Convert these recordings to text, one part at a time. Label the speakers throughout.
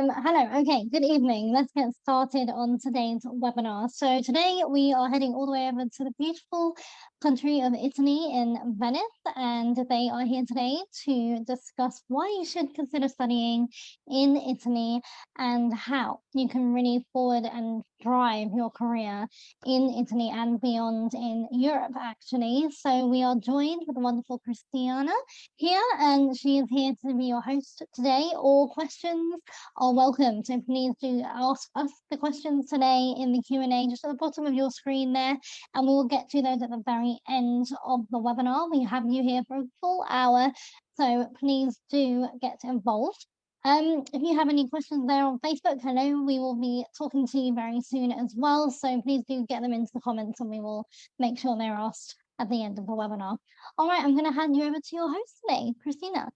Speaker 1: Hello, okay, good evening. Let's get started on today's webinar. So today we are heading all the way over to the beautiful country of Italy in Venice, and they are here today to discuss why you should consider studying in Italy and how you can really forward and drive your career in Italy and beyond in Europe, actually. So we are joined with the wonderful Christiana here, and she is here to be your host today. All questions are welcome, so please do ask us the questions today in the Q&A just at the bottom of your screen there, and we will get to those at the very end of the webinar. We have you here for a full hour, so please do get involved. If you have any questions there on Facebook, hello, we will be talking to you very soon as well, so please do get them into the comments and we will make sure they're asked at the end of the webinar. All right, I'm going to hand you over to your host today, Christina.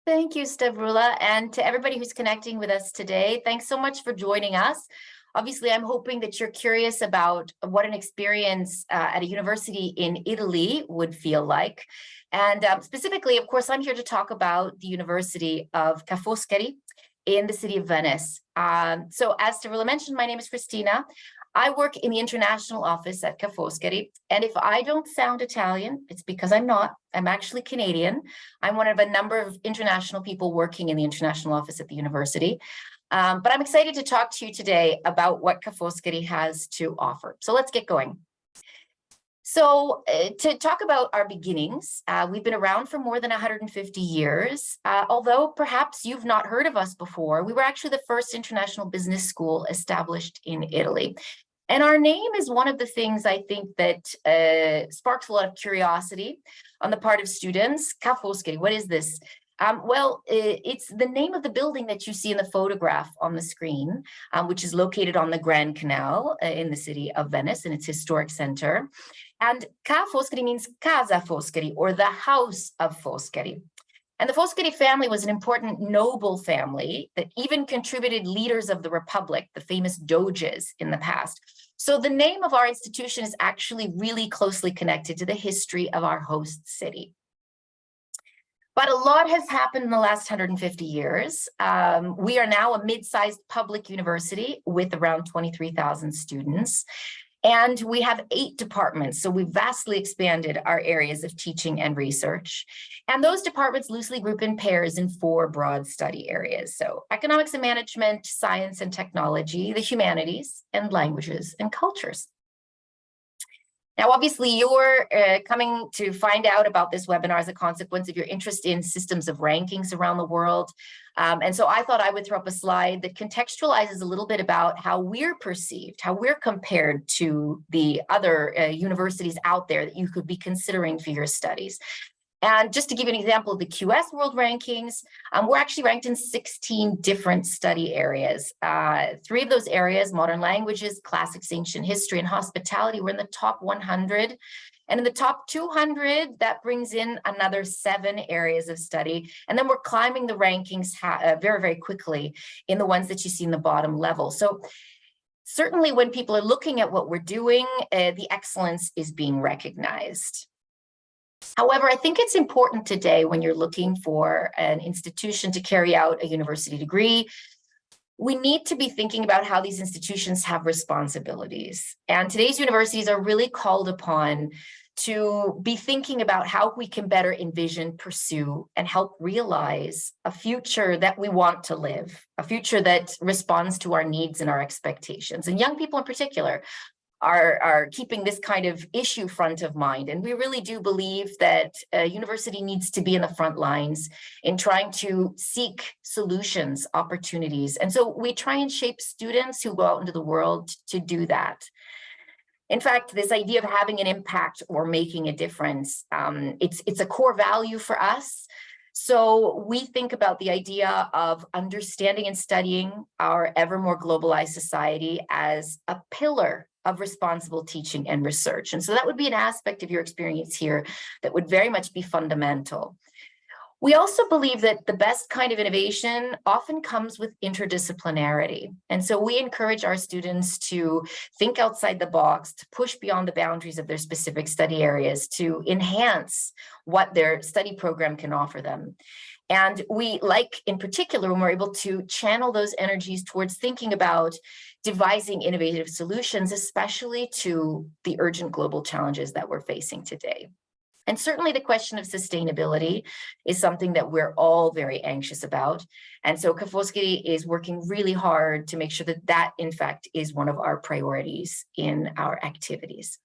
Speaker 2: Thank you, Stavrula, and to everybody who's connecting with us today, thanks so much for joining us. Obviously, I'm hoping that you're curious about what an experience at a university in Italy would feel like. And specifically, of course, I'm here to talk about the University of Foscari in the city of Venice. So as Stavrula mentioned, my name is Christina. I work in the international office at Foscari, and if I don't sound Italian, it's because I'm not. I'm actually Canadian. I'm one of a number of international people working in the international office at the university. But I'm excited to talk to you today about what Foscari has to offer. So let's get going. So to talk about our beginnings, we've been around for more than 150 years. Although perhaps you've not heard of us before, we were actually the first international business school established in Italy. And our name is one of the things I think that sparks a lot of curiosity on the part of students. Foscari, what is this? Well, it's the name of the building that you see in the photograph on the screen, which is located on the Grand Canal in the city of Venice in its historic center. And Foscari means Casa Foscari, or the house of Foscari. And the Foscari family was an important noble family that even contributed leaders of the Republic, the famous doges in the past. So the name of our institution is actually really closely connected to the history of our host city. But a lot has happened in the last 150 years. We are now a mid-sized public university with around 23,000 students. And we have 8 departments, so we've vastly expanded our areas of teaching and research. And those departments loosely group in pairs in 4 broad study areas. So economics and management, science and technology, the humanities, and languages and cultures. Now, obviously, you're coming to find out about this webinar as a consequence of your interest in systems of rankings around the world. And so I thought I would throw up a slide that contextualizes a little bit about how we're perceived, how we're compared to the other universities out there that you could be considering for your studies. And just to give you an example of the QS World Rankings, we're actually ranked in 16 different study areas. 3 of those areas, modern languages, classics, ancient history, and hospitality, were in the top 100. And in the top 200, that brings in another 7 areas of study. And then we're climbing the rankings very, very quickly in the ones that you see in the bottom level. So certainly when people are looking at what we're doing, the excellence is being recognized. However, I think it's important today when you're looking for an institution to carry out a university degree, we need to be thinking about how these institutions have responsibilities. And today's universities are really called upon to be thinking about how we can better envision, pursue, and help realize a future that we want to live, a future that responds to our needs and our expectations. And young people in particular are keeping this kind of issue front of mind. And we really do believe that a university needs to be in the front lines in trying to seek solutions, opportunities. And so we try and shape students who go out into the world to do that. In fact, this idea of having an impact or making a difference, it's a core value for us. So we think about the idea of understanding and studying our ever more globalized society as a pillar of responsible teaching and research. And so that would be an aspect of your experience here that would very much be fundamental. We also believe that the best kind of innovation often comes with interdisciplinarity. And so we encourage our students to think outside the box, to push beyond the boundaries of their specific study areas, to enhance what their study program can offer them. And we like, in particular, when we're able to channel those energies towards thinking about devising innovative solutions, especially to the urgent global challenges that we're facing today. And certainly the question of sustainability is something that we're all very anxious about. And so Foscari is working really hard to make sure that that, in fact, is one of our priorities in our activities.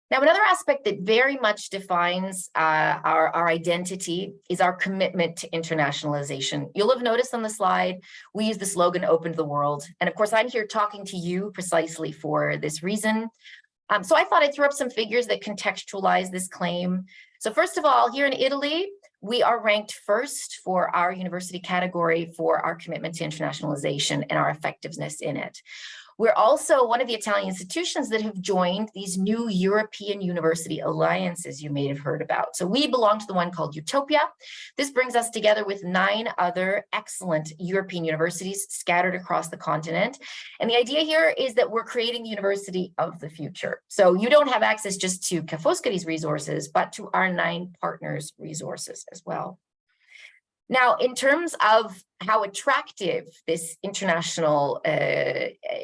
Speaker 2: Now, another aspect that very much defines our identity is our commitment to internationalization. You'll have noticed on the slide, we use the slogan, "Open to the world." And of course, I'm here talking to you precisely for this reason. So I thought I'd throw up some figures that contextualize this claim. So first of all, here in Italy, we are ranked first for our university category for our commitment to internationalization and our effectiveness in it. We're also one of the Italian institutions that have joined these new European University Alliances you may have heard about. So we belong to the one called Utopia. This brings us together with 9 other excellent European universities scattered across the continent. And the idea here is that we're creating the university of the future. So you don't have access just to Foscari's resources, but to our 9 partners' resources as well. Now, in terms of how attractive this international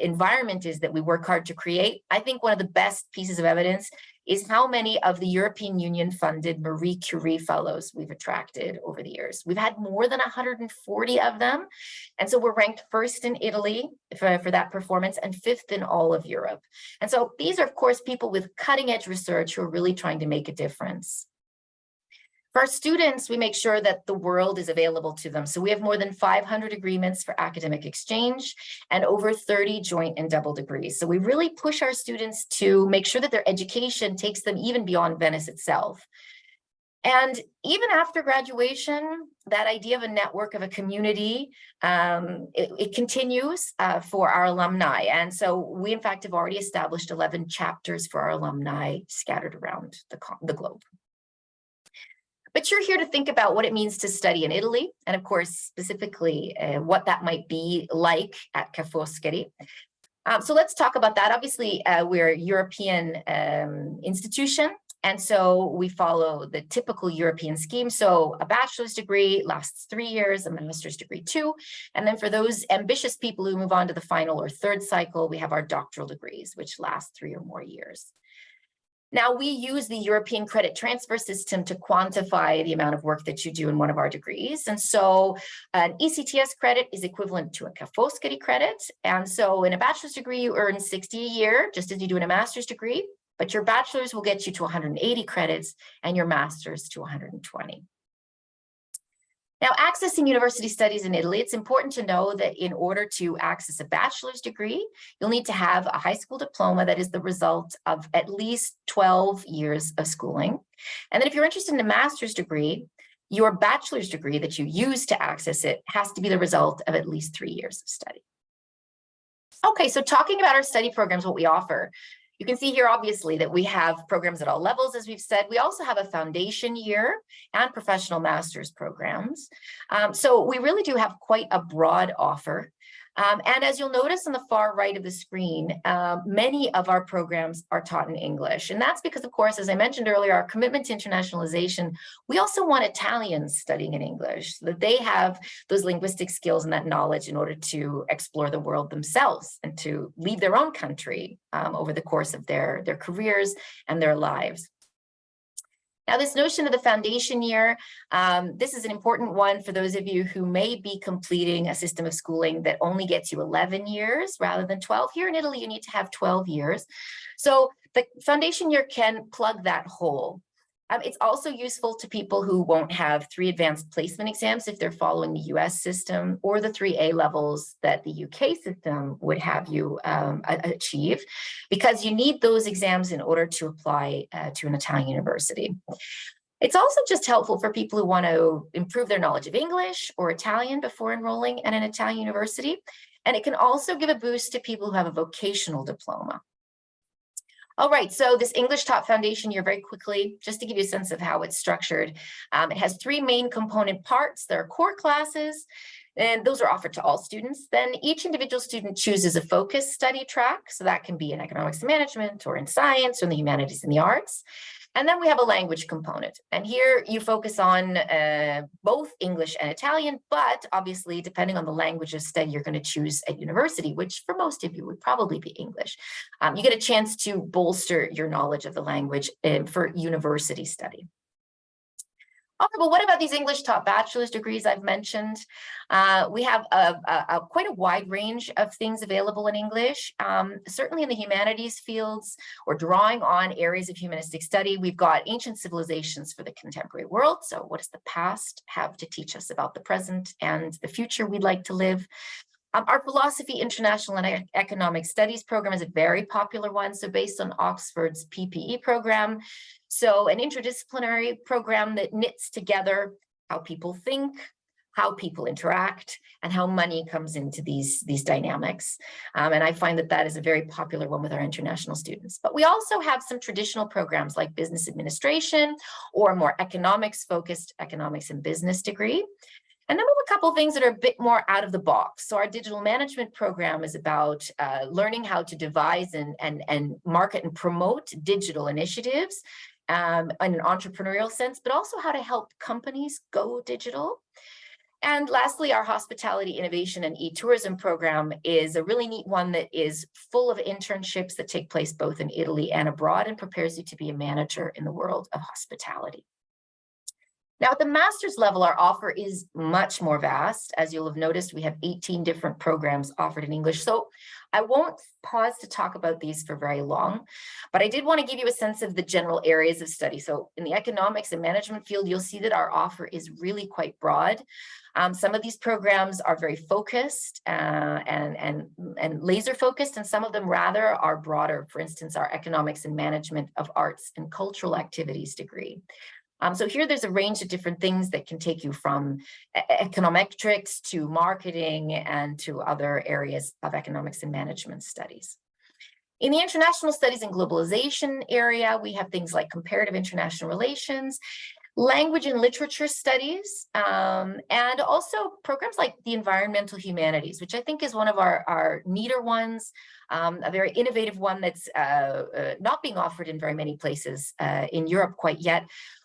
Speaker 2: environment is that we work hard to create, I think one of the best pieces of evidence is how many of the European Union funded Marie Curie fellows we've attracted over the years. We've had more than 140 of them. And so we're ranked first in Italy for that performance and 5th in all of Europe. And so these are, of course, people with cutting edge research who are really trying to make a difference. For our students, we make sure that the world is available to them. So we have more than 500 agreements for academic exchange and over 30 joint and double degrees. So we really push our students to make sure that their education takes them even beyond Venice itself. And even after graduation, that idea of a network, of a community, it continues for our alumni. And so we, in fact, have already established 11 chapters for our alumni scattered around the globe. But you're here to think about what it means to study in Italy, and of course, specifically what that might be like at Foscari. So let's talk about that. Obviously, we're a European institution, and so we follow the typical European scheme. So a bachelor's degree lasts 3 years, a master's degree 2. And then for those ambitious people who move on to the final or 3rd cycle, we have our doctoral degrees, which last 3 or more years. Now, we use the European credit transfer system to quantify the amount of work that you do in one of our degrees. And so an ECTS credit is equivalent to a Foscari credit. And so in a bachelor's degree, you earn 60 a year, just as you do in a master's degree, but your bachelor's will get you to 180 credits and your master's to 120. Now, accessing university studies in Italy, it's important to know that in order to access a bachelor's degree, you'll need to have a high school diploma that is the result of at least 12 years of schooling. And then if you're interested in a master's degree, your bachelor's degree that you use to access it has to be the result of at least 3 years of study. Okay, so talking about our study programs, what we offer. You can see here, obviously, that we have programs at all levels, as we've said. We also have a foundation year and professional master's programs. So we really do have quite a broad offer. And as you'll notice on the far right of the screen, many of our programs are taught in English. And that's because, of course, as I mentioned earlier, our commitment to internationalization, we also want Italians studying in English, so that they have those linguistic skills and that knowledge in order to explore the world themselves and to leave their own country over the course of their careers and their lives. Now, this notion of the foundation year, this is an important one for those of you who may be completing a system of schooling that only gets you 11 years rather than 12. Here in Italy, you need to have 12 years. So the foundation year can plug that hole. It's also useful to people who won't have 3 advanced placement exams if they're following the US system, or the 3 A levels that the UK system would have you achieve, because you need those exams in order to apply to an Italian university. It's also just helpful for people who want to improve their knowledge of English or Italian before enrolling at an Italian university. And it can also give a boost to people who have a vocational diploma. All right, so this English Top Foundation year, very quickly, just to give you a sense of how it's structured. It has 3 main component parts. There are core classes, and those are offered to all students. Then each individual student chooses a focus study track. So that can be in economics and management, or in science, or in the humanities and the arts. And then we have a language component. And here you focus on both English and Italian, but obviously, depending on the language of study you're going to choose at university, which for most of you would probably be English, you get a chance to bolster your knowledge of the language for university study. Okay, well, what about these English taught bachelor's degrees I've mentioned? We have quite a wide range of things available in English. Certainly in the humanities fields, or drawing on areas of humanistic study, we've got ancient civilizations for the contemporary world. So what does the past have to teach us about the present and the future we'd like to live? Our philosophy, international and economic studies program is a very popular one. So based on Oxford's PPE program. So an interdisciplinary program that knits together how people think, how people interact, and how money comes into these dynamics. And I find that is a very popular one with our international students. But we also have some traditional programs like business administration or a more economics-focused economics and business degree. And then we have a couple of things that are a bit more out of the box. So our digital management program is about learning how to devise and market and promote digital initiatives in an entrepreneurial sense, but also how to help companies go digital. And lastly, our hospitality innovation and e-tourism program is a really neat one that is full of internships that take place both in Italy and abroad and prepares you to be a manager in the world of hospitality. Now, at the master's level, our offer is much more vast. As you'll have noticed, we have 18 different programs offered in English. So I won't pause to talk about these for very long, but I did want to give you a sense of the general areas of study. So in the economics and management field, you'll see that our offer is really quite broad. Some of these programs are very focused and laser focused, and some of them rather are broader. For instance, our economics and management of arts and cultural activities degree. So here there's a range of different things that can take you from econometrics to marketing and to other areas of economics and management studies. In the international studies and globalization area, we have things like comparative international relations, language and literature studies, and also programs like the environmental humanities, which I think is one of our neater ones, a very innovative one that's not being offered in very many places in Europe quite yet,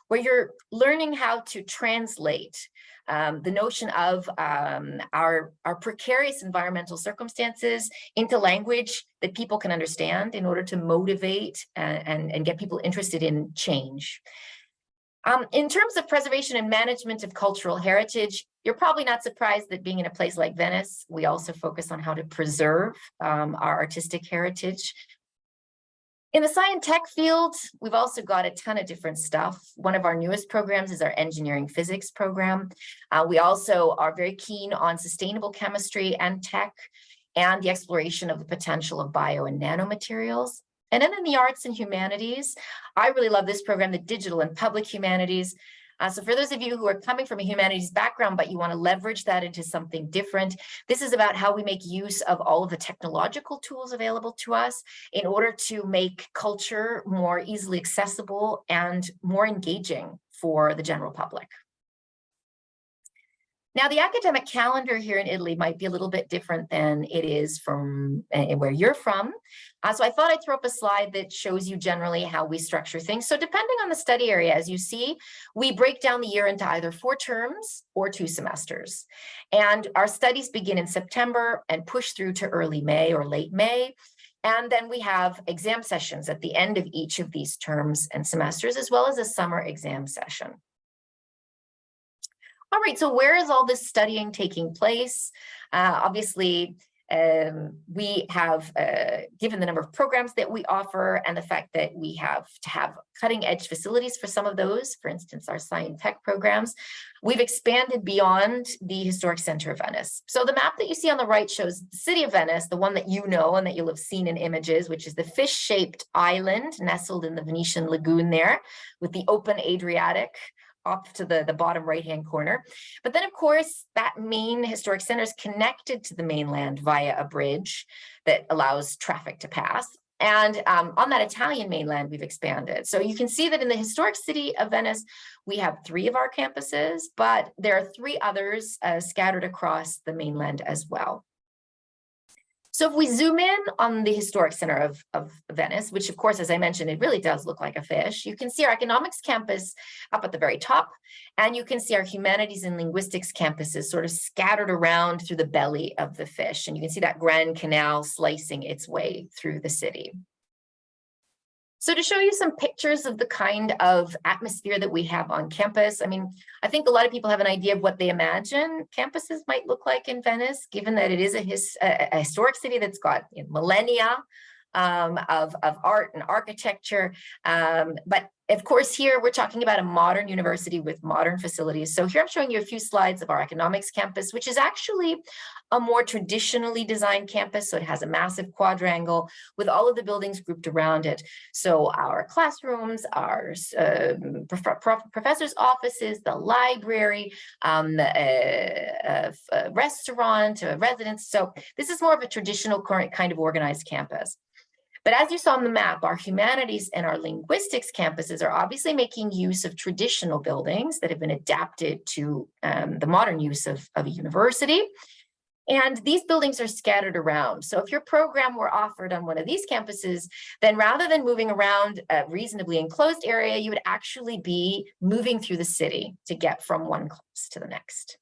Speaker 2: where you're learning how to translate the notion of our precarious environmental circumstances into language that people can understand in order to motivate and get people interested in change. In terms of preservation and management of cultural heritage, you're probably not surprised that being in a place like Venice, we also focus on how to preserve our artistic heritage. In the science tech field, we've also got a ton of different stuff. One of our newest programs is our engineering physics program. We also are very keen on sustainable chemistry and tech and the exploration of the potential of bio and nanomaterials. And then in the arts and humanities, I really love this program, the digital and public humanities. So for those of you who are coming from a humanities background, but you want to leverage that into something different, this is about how we make use of all of the technological tools available to us in order to make culture more easily accessible and more engaging for the general public. Now, the academic calendar here in Italy might be a little bit different than it is from where you're from. So I thought I'd throw up a slide that shows you generally how we structure things. So depending on the study area, as you see, we break down the year into either 4 terms or 2 semesters. And our studies begin in September and push through to early May or late May. And then we have exam sessions at the end of each of these terms and semesters, as well as a summer exam session. All right, so where is all this studying taking place? Obviously, we have, given the number of programs that we offer and the fact that we have to have cutting edge facilities for some of those, for instance, our science tech programs, we've expanded beyond the historic center of Venice. So the map that you see on the right shows the city of Venice, the one that you know and that you'll have seen in images, which is the fish-shaped island nestled in the Venetian lagoon there with the open Adriatic off to the bottom right-hand corner. But then, of course, that main historic center is connected to the mainland via a bridge that allows traffic to pass. And on that Italian mainland, we've expanded. So you can see that in the historic city of Venice, we have 3 of our campuses, but there are 3 others scattered across the mainland as well. So if we zoom in on the historic center of Venice, which of course, as I mentioned, it really does look like a fish, you can see our economics campus up at the very top, and you can see our humanities and linguistics campuses sort of scattered around through the belly of the fish. And you can see that Grand Canal slicing its way through the city. So to show you some pictures of the kind of atmosphere that we have on campus, I mean, I think a lot of people have an idea of what they imagine campuses might look like in Venice, given that it is a historic city that's got millennia of art and architecture. But of course, here we're talking about a modern university with modern facilities. So here I'm showing you a few slides of our economics campus, which is actually a more traditionally designed campus. So it has a massive quadrangle with all of the buildings grouped around it. So our classrooms, our professors' offices, the library, the restaurant, residence. So this is more of a traditional current kind of organized campus. But as you saw on the map, our humanities and our linguistics campuses are obviously making use of traditional buildings that have been adapted to the modern use of a university. And these buildings are scattered around. So if your program were offered on one of these campuses, then rather than moving around a reasonably enclosed area, you would actually be moving through the city to get from one class to the next.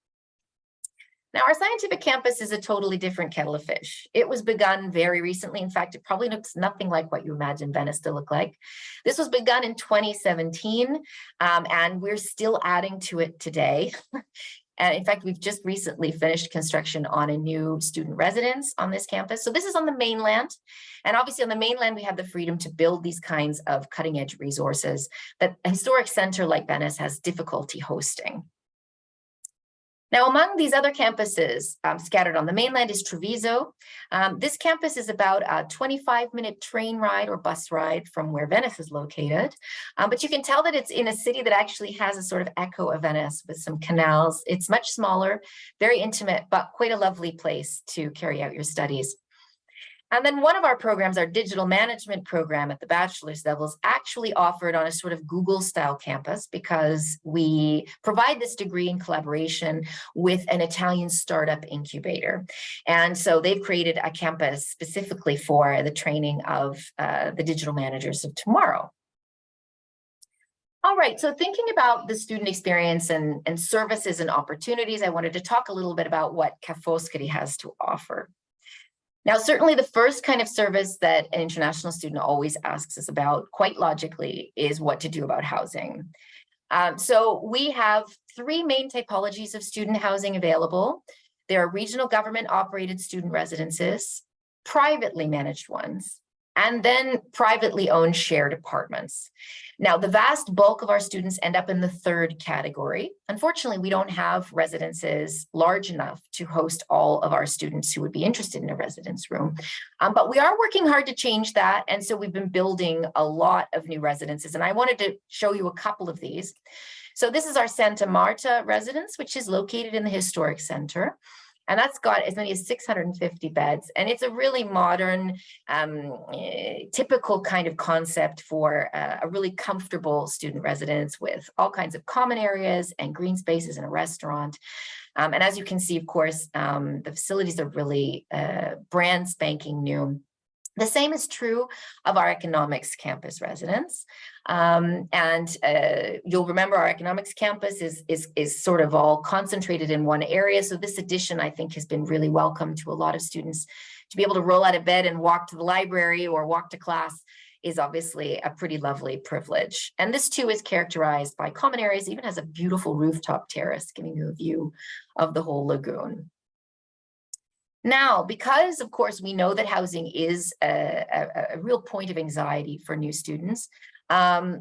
Speaker 2: Now, our scientific campus is a totally different kettle of fish. It was begun very recently. In fact, it probably looks nothing like what you imagine Venice to look like. This was begun in 2017, and we're still adding to it today. And in fact, we've just recently finished construction on a new student residence on this campus. So this is on the mainland. And obviously on the mainland, we have the freedom to build these kinds of cutting edge resources that a historic center like Venice has difficulty hosting. Now, among these other campuses scattered on the mainland is Treviso. This campus is about a 25-minute train ride or bus ride from where Venice is located. But you can tell that it's in a city that actually has a sort of echo of Venice with some canals. It's much smaller, very intimate, but quite a lovely place to carry out your studies. And then one of our programs, our digital management program at the bachelor's level, is actually offered on a sort of Google-style campus because we provide this degree in collaboration with an Italian startup incubator. And so they've created a campus specifically for the training of the digital managers of tomorrow. All right, so thinking about the student experience and services and opportunities, I wanted to talk a little bit about what Foscari has to offer. Now, certainly the first kind of service that an international student always asks us about, quite logically, is what to do about housing. So we have three main typologies of student housing available. There are regional government operated student residences, privately managed ones, and then privately owned shared apartments. Now, the vast bulk of our students end up in the third category. Unfortunately, we don't have residences large enough to host all of our students who would be interested in a residence room. But we are working hard to change that. And so we've been building a lot of new residences. And I wanted to show you a couple of these. So this is our Santa Marta residence, which is located in the historic center. And that's got as many as 650 beds. And it's a really modern, typical kind of concept for a really comfortable student residence with all kinds of common areas and green spaces and a restaurant. And as you can see, of course, the facilities are really brand spanking new. The same is true of our economics campus residence. You'll remember our economics campus is sort of all concentrated in one area. So this addition, I think, has been really welcome to a lot of students. To be able to roll out of bed and walk to the library or walk to class is obviously a pretty lovely privilege. And this too is characterized by common areas, even has a beautiful rooftop terrace giving you a view of the whole lagoon. Now, because of course we know that housing is a real point of anxiety for new students,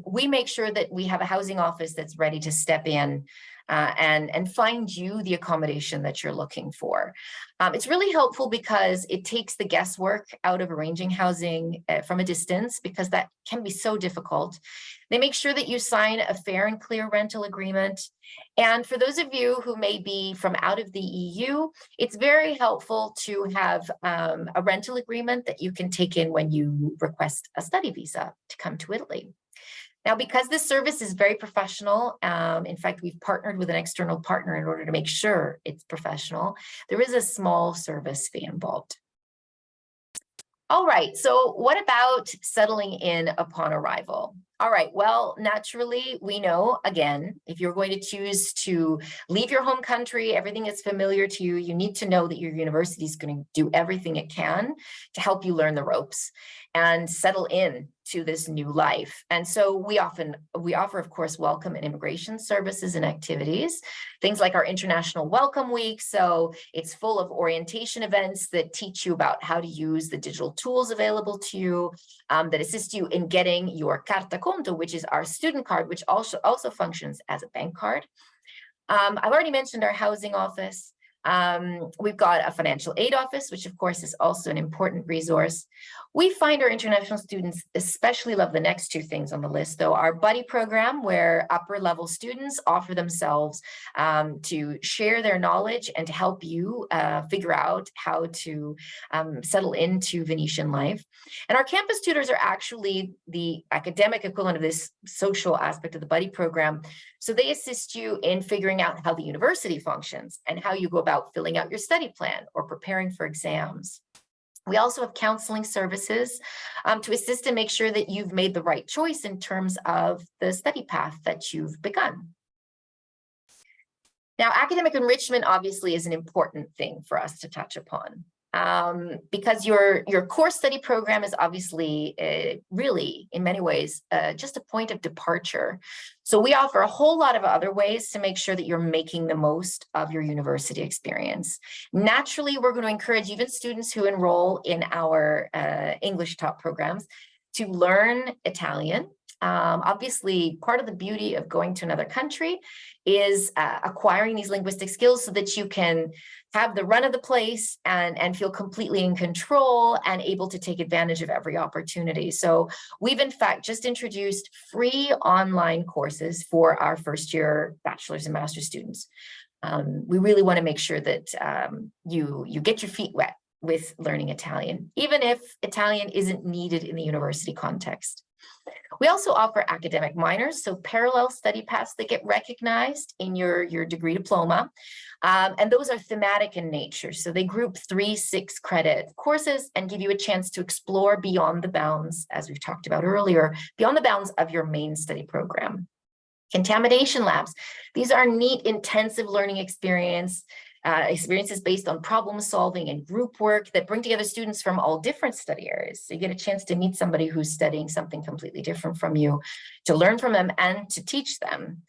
Speaker 2: we make sure that we have a housing office that's ready to step in and find you the accommodation that you're looking for. It's really helpful because it takes the guesswork out of arranging housing from a distance, because that can be so difficult. They make sure that you sign a fair and clear rental agreement. And for those of you who may be from out of the EU, it's very helpful to have a rental agreement that you can take in when you request a study visa to come to Italy. Now, because this service is very professional, in fact, we've partnered with an external partner in order to make sure it's professional, there is a small service fee involved. All right, so what about settling in upon arrival? All right, well, naturally, we know, again, if you're going to choose to leave your home country, everything is familiar to you, you need to know that your university is going to do everything it can to help you learn the ropes and settle in to this new life. And so we offer, of course, welcome and immigration services and activities, things like our International Welcome Week. So it's full of orientation events that teach you about how to use the digital tools available to you, that assist you in getting your carta conto, which is our student card, which also functions as a bank card. I've already mentioned our housing office. We've got a financial aid office, which of course is also an important resource. We find our international students especially love the next two things on the list, though. Our buddy program, where upper level students offer themselves to share their knowledge and to help you figure out how to settle into Venetian life. And our campus tutors are actually the academic equivalent of this social aspect of the buddy program. So they assist you in figuring out how the university functions and how you go about filling out your study plan or preparing for exams. We also have counseling services to assist and make sure that you've made the right choice in terms of the study path that you've begun. Now, academic enrichment obviously is an important thing for us to touch upon. Because your core study program is obviously really, in many ways, just a point of departure. So we offer a whole lot of other ways to make sure that you're making the most of your university experience. Naturally, we're going to encourage even students who enroll in our English top programs to learn Italian. Obviously, part of the beauty of going to another country is acquiring these linguistic skills so that you can have the run of the place and feel completely in control and able to take advantage of every opportunity. So we've in fact just introduced free online courses for our first year bachelor's and master's students. We really want to make sure that you get your feet wet with learning Italian, even if Italian isn't needed in the university context. We also offer academic minors, so parallel study paths that get recognized in your degree diploma. And those are thematic in nature. So they group 3 6-credit courses and give you a chance to explore beyond the bounds, as we've talked about earlier, beyond the bounds of your main study program. Contamination labs. These are neat, intensive learning experiences based on problem solving and group work that bring together students from all different study areas. So you get a chance to meet somebody who's studying something completely different from you, to learn from them and to teach them.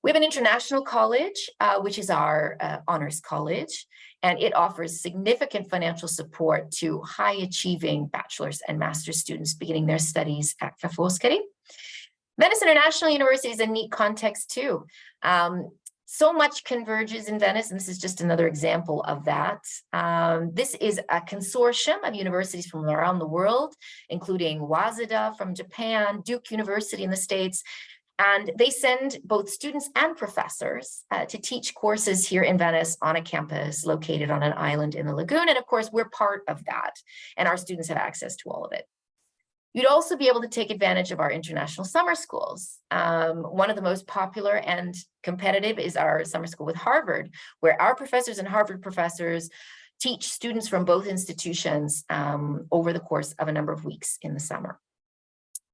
Speaker 2: We have an international college, which is our honors college, and it offers significant financial support to high achieving bachelor's and master's students beginning their studies at Foscari. Venice International University is a neat context too. So much converges in Venice, and this is just another example of that. This is a consortium of universities from around the world, including Waseda from Japan, Duke University in the States, and they send both students and professors to teach courses here in Venice on a campus located on an island in the lagoon. And of course, we're part of that, and our students have access to all of it. You'd also be able to take advantage of our international summer schools. One of the most popular and competitive is our summer school with Harvard, where our professors and Harvard professors teach students from both institutions over the course of a number of weeks in the summer.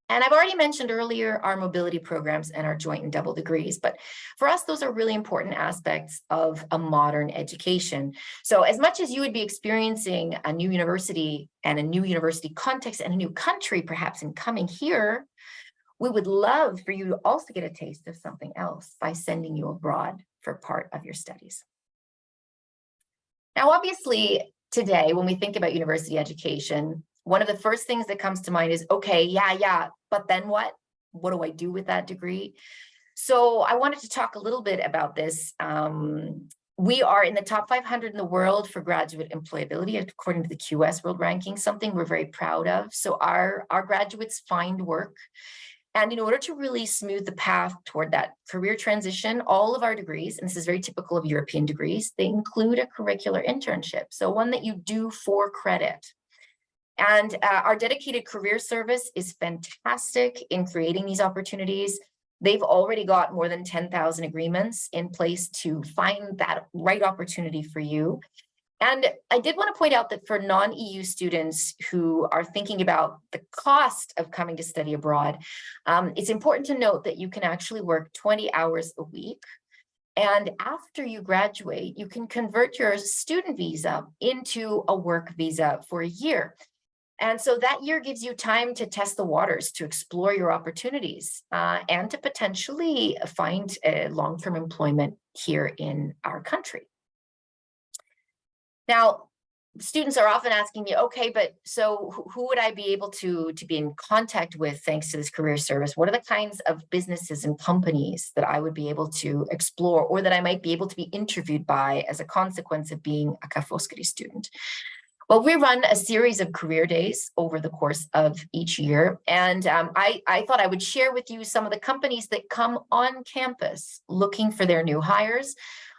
Speaker 2: And I've already mentioned earlier our mobility programs and our joint and double degrees, but for us, those are really important aspects of a modern education. So as much as you would be experiencing a new university and a new university context and a new country, perhaps in coming here, we would love for you to also get a taste of something else by sending you abroad for part of your studies. Now, obviously, today, when we think about university education, one of the first things that comes to mind is, okay, yeah, but then what? What do I do with that degree? So I wanted to talk a little bit about this. We are in the top 500 in the world for graduate employability, according to the QS World Ranking, something we're very proud of. So our graduates find work. And in order to really smooth the path toward that career transition, all of our degrees, and this is very typical of European degrees, they include a curricular internship. So one that you do for credit. And our dedicated career service is fantastic in creating these opportunities. They've already got more than 10,000 agreements in place to find that right opportunity for you. And I did want to point out that for non-EU students who are thinking about the cost of coming to study abroad, it's important to note that you can actually work 20 hours a week. And after you graduate, you can convert your student visa into a work visa for a year. And so that year gives you time to test the waters, to explore your opportunities, and to potentially find long-term employment here in our country. Now, students are often asking me, okay, but so who would I be able to be in contact with thanks to this career service? What are the kinds of businesses and companies that I would be able to explore, or that I might be able to be interviewed by as a consequence of being a Ca' Foscari student? Well, we run a series of career days over the course of each year. And I thought I would share with you some of the companies that come on campus looking for their new hires.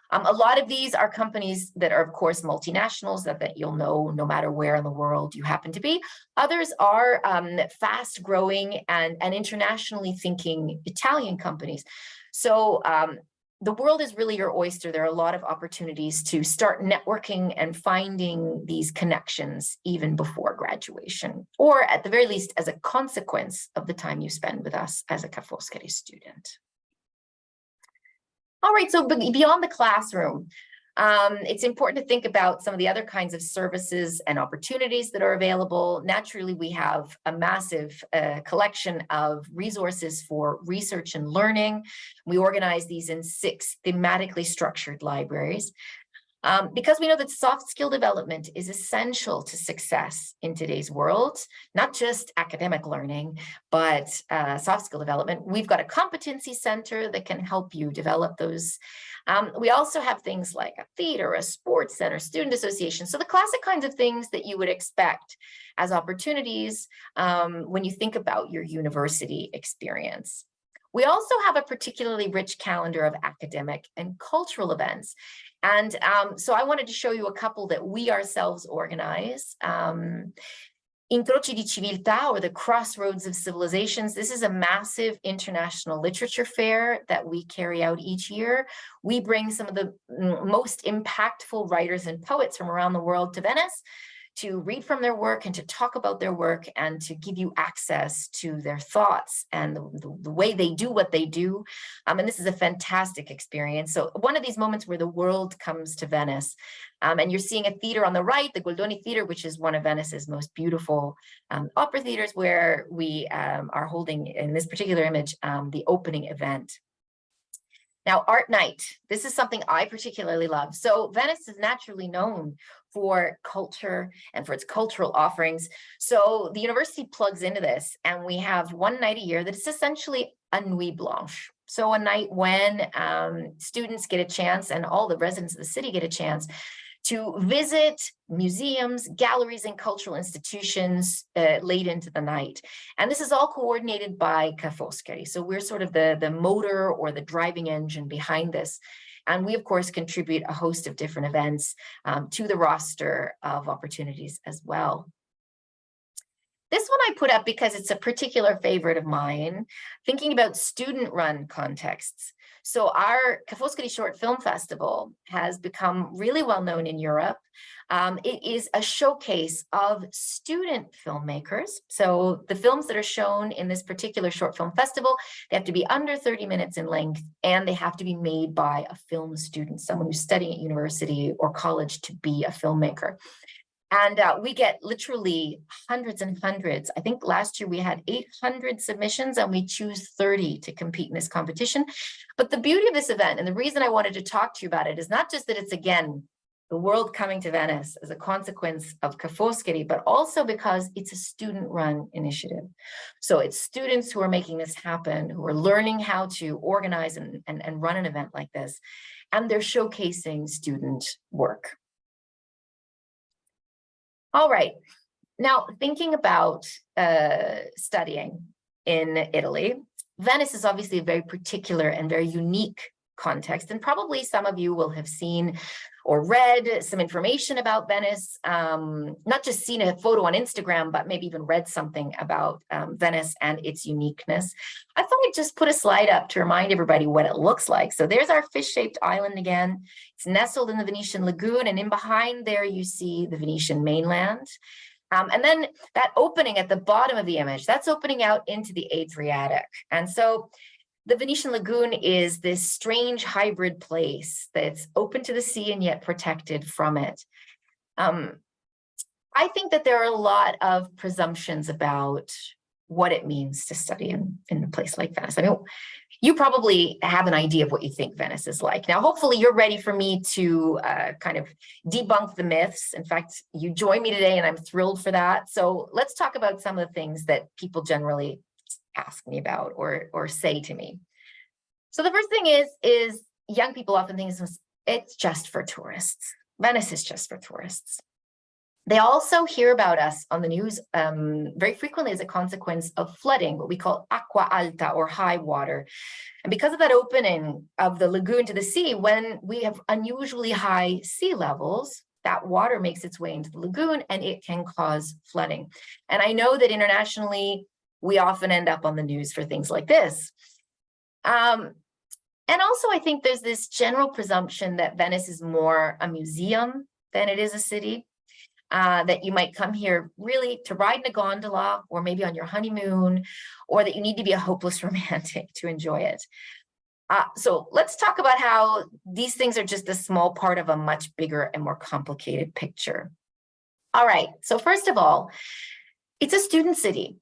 Speaker 2: A lot of these are companies that are, of course, multinationals that you'll know no matter where in the world you happen to be. Others are fast growing and internationally thinking Italian companies. So the world is really your oyster. There are a lot of opportunities to start networking and finding these connections even before graduation, or at the very least as a consequence of the time you spend with us as a Ca' Foscari student. All right, so beyond the classroom, it's important to think about some of the other kinds of services and opportunities that are available. Naturally, we have a massive collection of resources for research and learning. We organize these in 6 thematically structured libraries. Because we know that soft skill development is essential to success in today's world, not just academic learning, but soft skill development. We've got a competency center that can help you develop those. We also have things like a theater, a sports center, student association. So the classic kinds of things that you would expect as opportunities when you think about your university experience. We also have a particularly rich calendar of academic and cultural events. And so I wanted to show you a couple that we ourselves organize. Incroci di Civiltà, or the Crossroads of Civilizations. This is a massive international literature fair that we carry out each year. We bring some of the most impactful writers and poets from around the world to Venice to read from their work and to talk about their work and to give you access to their thoughts and the way they do what they do. And this is a fantastic experience. So one of these moments where the world comes to Venice, and you're seeing a theater on the right, the Goldoni Theater, which is one of Venice's most beautiful opera theaters, where we are holding, in this particular image, the opening event. Now, art night, this is something I particularly love. So Venice is naturally known for culture and for its cultural offerings. So the university plugs into this, and we have one night a year that is essentially a nuit blanche. So a night when students get a chance, and all the residents of the city get a chance, to visit museums, galleries, and cultural institutions late into the night. And this is all coordinated by Ca' Foscari. So we're sort of the motor or the driving engine behind this. And we, of course, contribute a host of different events to the roster of opportunities as well. This one I put up because it's a particular favorite of mine, thinking about student-run contexts. So our Ca' Foscari Short Film Festival has become really well known in Europe. It is a showcase of student filmmakers. So the films that are shown in this particular short film festival, they have to be under 30 minutes in length, and they have to be made by a film student, someone who's studying at university or college to be a filmmaker. And we get literally hundreds and hundreds. I think last year we had 800 submissions, and we choose 30 to compete in this competition. But the beauty of this event, and the reason I wanted to talk to you about it, is not just that it's, again, the world coming to Venice as a consequence of Ca' Foscari, but also because it's a student-run initiative. So it's students who are making this happen, who are learning how to organize and run an event like this, and they're showcasing student work. All right, now thinking about studying in Italy, Venice is obviously a very particular and very unique context. And probably some of you will have seen or read some information about Venice, not just seen a photo on Instagram, but maybe even read something about Venice and its uniqueness. I thought I'd just put a slide up to remind everybody what it looks like. So there's our fish-shaped island again. It's nestled in the Venetian lagoon, and in behind there you see the Venetian mainland. And then that opening at the bottom of the image, that's opening out into the Adriatic. And so the Venetian lagoon is this strange hybrid place that's open to the sea and yet protected from it. I think that there are a lot of presumptions about what it means to study in a place like Venice. I mean, you probably have an idea of what you think Venice is like. Now, hopefully you're ready for me to kind of debunk the myths. In fact, you joined me today and I'm thrilled for that. So let's talk about some of the things that people generally ask me about or say to me. So the first thing is young people often think it's just for tourists. Venice is just for tourists. They also hear about us on the news very frequently as a consequence of flooding, what we call acqua alta or high water. And because of that opening of the lagoon to the sea, when we have unusually high sea levels, that water makes its way into the lagoon and it can cause flooding. And I know that internationally, we often end up on the news for things like this. And also, I think there's this general presumption that Venice is more a museum than it is a city, that you might come here really to ride in a gondola or maybe on your honeymoon, or that you need to be a hopeless romantic to enjoy it. So let's talk about how these things are just a small part of a much bigger and more complicated picture. All right, so first of all, it's a student city.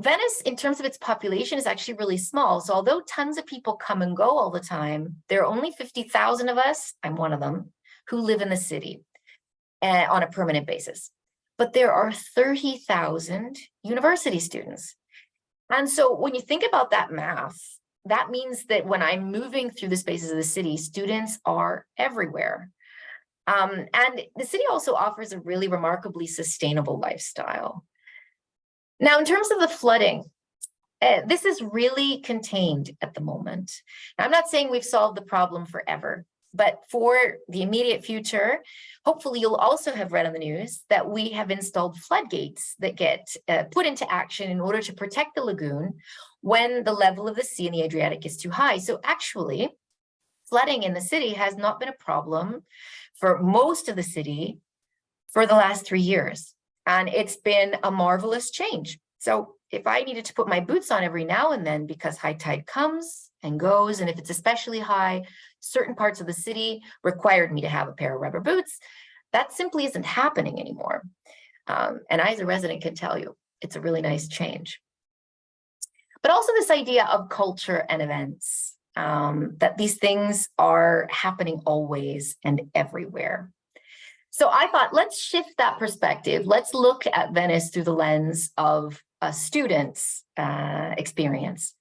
Speaker 2: Venice, in terms of its population, is actually really small. So although tons of people come and go all the time, there are only 50,000 of us, I'm one of them, who live in the city on a permanent basis. But there are 30,000 university students. And so when you think about that math, that means that when I'm moving through the spaces of the city, students are everywhere. And the city also offers a really remarkably sustainable lifestyle. Now, in terms of the flooding, this is really contained at the moment. Now, I'm not saying we've solved the problem forever, but for the immediate future, hopefully you'll also have read on the news that we have installed floodgates that get put into action in order to protect the lagoon when the level of the sea in the Adriatic is too high. So actually, flooding in the city has not been a problem for most of the city for the last 3 years. And it's been a marvelous change. So if I needed to put my boots on every now and then because high tide comes and goes, and if it's especially high, certain parts of the city required me to have a pair of rubber boots, that simply isn't happening anymore. And I, as a resident, can tell you, it's a really nice change. But also this idea of culture and events, that these things are happening always and everywhere. So I thought, let's shift that perspective. Let's look at Venice through the lens of a student's experience.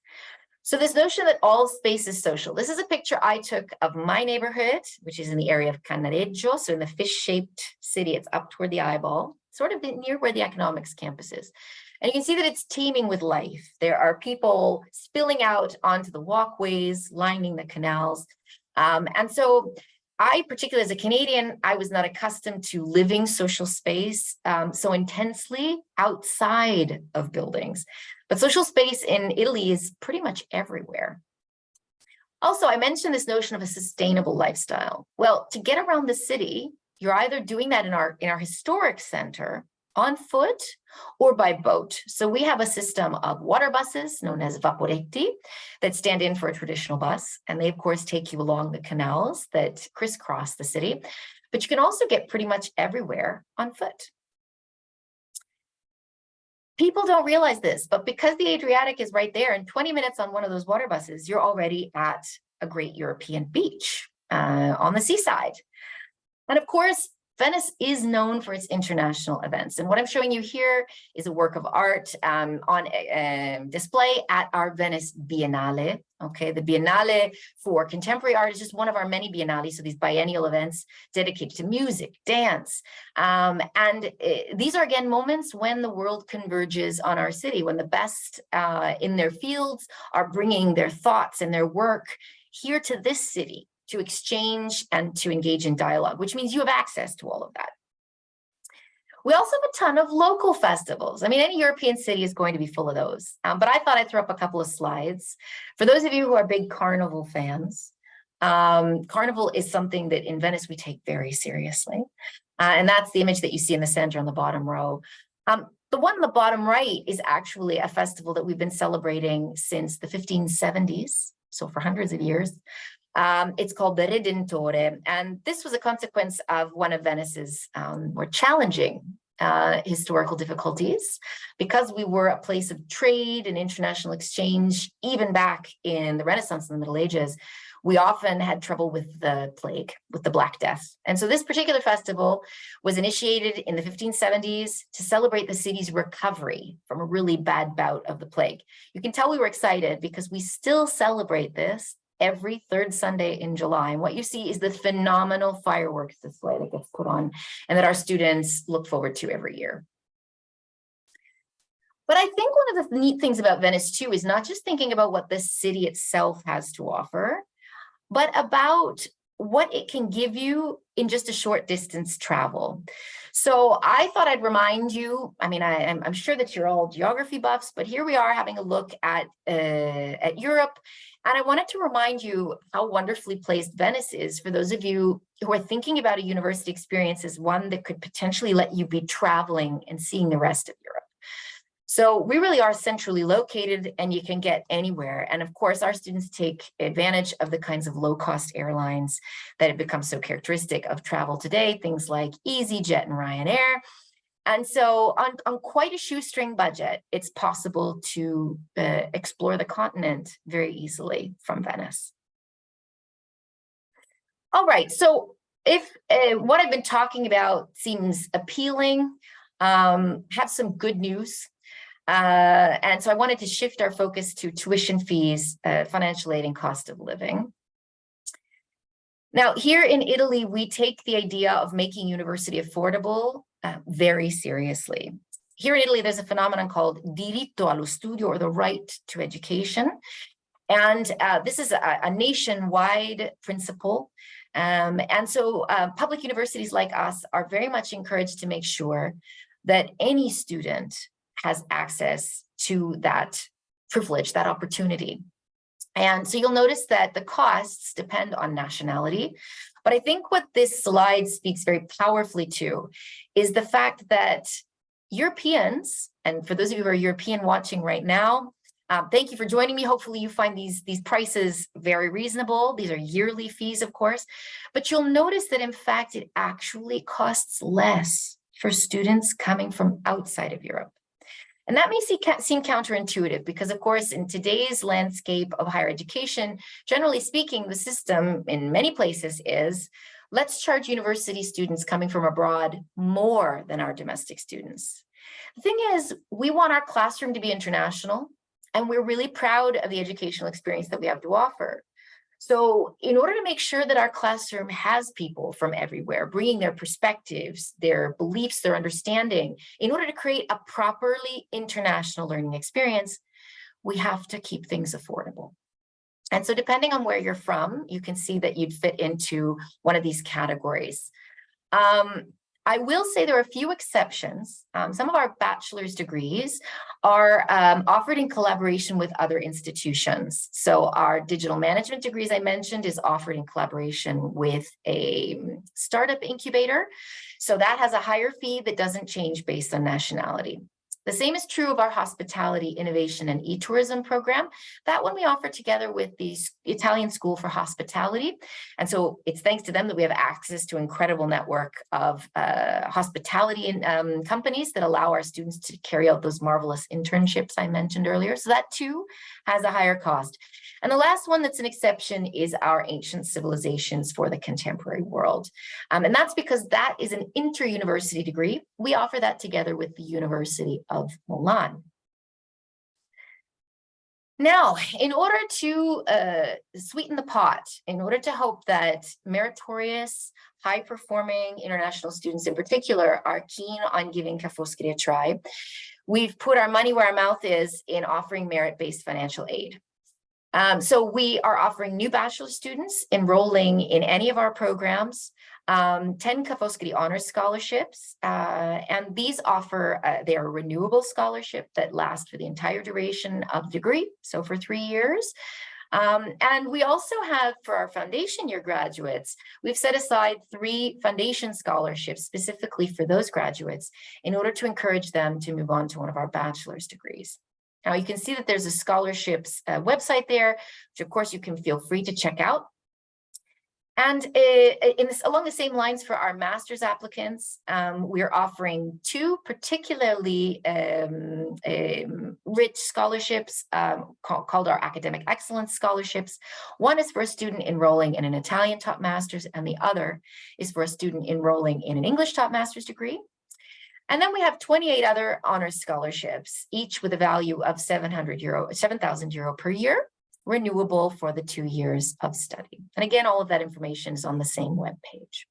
Speaker 2: So this notion that all space is social. This is a picture I took of my neighborhood, which is in the area of Cannaregio, so in the fish-shaped city. It's up toward the eyeball, sort of near where the economics campus is. And you can see that it's teeming with life. There are people spilling out onto the walkways, lining the canals. And so I, particularly as a Canadian, I was not accustomed to living social space so intensely outside of buildings. But social space in Italy is pretty much everywhere. Also, I mentioned this notion of a sustainable lifestyle. Well, to get around the city, you're either doing that in our historic center on foot or by boat. So we have a system of water buses known as vaporetti that stand in for a traditional bus. And they, of course, take you along the canals that crisscross the city. But you can also get pretty much everywhere on foot. People don't realize this, but because the Adriatic is right there, in 20 minutes on one of those water buses, you're already at a great European beach on the seaside. And of course, Venice is known for its international events. And what I'm showing you here is a work of art on display at our Venice Biennale. Okay, the Biennale for contemporary art is just one of our many biennales. So these biennial events dedicated to music, dance. These are, again, moments when the world converges on our city, when the best in their fields are bringing their thoughts and their work here to this city to exchange and to engage in dialogue, which means you have access to all of that. We also have a ton of local festivals. I mean, any European city is going to be full of those. But I thought I'd throw up a couple of slides. For those of you who are big carnival fans, carnival is something that in Venice we take very seriously. And that's the image that you see in the center on the bottom row. The one on the bottom right is actually a festival that we've been celebrating since the 1570s, so for hundreds of years. It's called the Redentore, and this was a consequence of one of Venice's more challenging historical difficulties. Because we were a place of trade and international exchange, even back in the Renaissance and the Middle Ages, we often had trouble with the plague, with the Black Death. And so this particular festival was initiated in the 1570s to celebrate the city's recovery from a really bad bout of the plague. You can tell we were excited because we still celebrate this every third Sunday in July. And what you see is the phenomenal fireworks display that gets put on and that our students look forward to every year. But I think one of the neat things about Venice too is not just thinking about what the city itself has to offer, but about what it can give you in just a short distance travel. So I thought I'd remind you, I mean, I'm sure that you're all geography buffs, but here we are having a look at Europe. And I wanted to remind you how wonderfully placed Venice is for those of you who are thinking about a university experience as one that could potentially let you be traveling and seeing the rest of Europe. So we really are centrally located and you can get anywhere. And of course, our students take advantage of the kinds of low-cost airlines that have become so characteristic of travel today, things like EasyJet and Ryanair. And so on quite a shoestring budget, it's possible to explore the continent very easily from Venice. All right, so if what I've been talking about seems appealing, have some good news. And so I wanted to shift our focus to tuition fees, financial aid, and cost of living. Now, here in Italy, we take the idea of making university affordable very seriously. Here in Italy, there's a phenomenon called diritto allo studio, or the right to education. And this is a nationwide principle. And so public universities like us are very much encouraged to make sure that any student has access to that privilege, that opportunity. And so you'll notice that the costs depend on nationality. But I think what this slide speaks very powerfully to is the fact that Europeans, and for those of you who are European watching right now, thank you for joining me. Hopefully you find these prices very reasonable. These are yearly fees, of course. But you'll notice that, in fact, it actually costs less for students coming from outside of Europe. And that may seem counterintuitive because, of course, in today's landscape of higher education, generally speaking, the system in many places is, let's charge university students coming from abroad more than our domestic students. The thing is, we want our classroom to be international, and we're really proud of the educational experience that we have to offer. So in order to make sure that our classroom has people from everywhere, bringing their perspectives, their beliefs, their understanding, in order to create a properly international learning experience, we have to keep things affordable. And so depending on where you're from, you can see that you'd fit into one of these categories. I will say there are a few exceptions. Some of our bachelor's degrees are offered in collaboration with other institutions. So our digital management degrees I mentioned is offered in collaboration with a startup incubator. So that has a higher fee that doesn't change based on nationality. The same is true of our hospitality, innovation, and e-tourism program. That one we offer together with the Italian School for Hospitality. And so it's thanks to them that we have access to an incredible network of hospitality companies that allow our students to carry out those marvelous internships I mentioned earlier. So that too has a higher cost. And the last one that's an exception is our ancient civilizations for the contemporary world. And that's because that is an inter-university degree. We offer that together with the University of Milan. Now, in order to sweeten the pot, in order to hope that meritorious, high-performing international students in particular are keen on giving Foscari a try, we've put our money where our mouth is in offering merit-based financial aid. So we are offering new bachelor students enrolling in any of our programs 10 Foscari honors scholarships, and these offer, they are a renewable scholarship that lasts for the entire duration of the degree, so for 3 years. And we also have, for our foundation year graduates, we've set aside 3 foundation scholarships specifically for those graduates in order to encourage them to move on to one of our bachelor's degrees. Now you can see that there's a scholarships website there, which of course you can feel free to check out. And along the same lines for our master's applicants, we're offering 2 particularly rich scholarships called our Academic Excellence Scholarships. One is for a student enrolling in an Italian taught master's, and the other is for a student enrolling in an English taught master's degree. And then we have 28 other honors scholarships, each with a value of 7,000 euro per year, renewable for the 2 years of study. And again, all of that information is on the same webpage.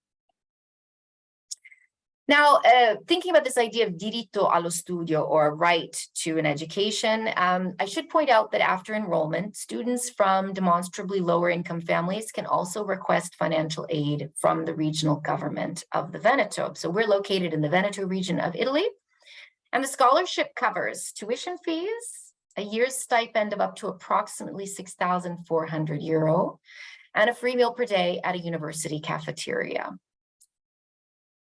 Speaker 2: Now, thinking about this idea of diritto allo studio, or right to an education, I should point out that after enrollment, students from demonstrably lower income families can also request financial aid from the regional government of the Veneto. So we're located in the Veneto region of Italy, and the scholarship covers tuition fees, a year's stipend of up to approximately 6,400 euro, and a free meal per day at a university cafeteria.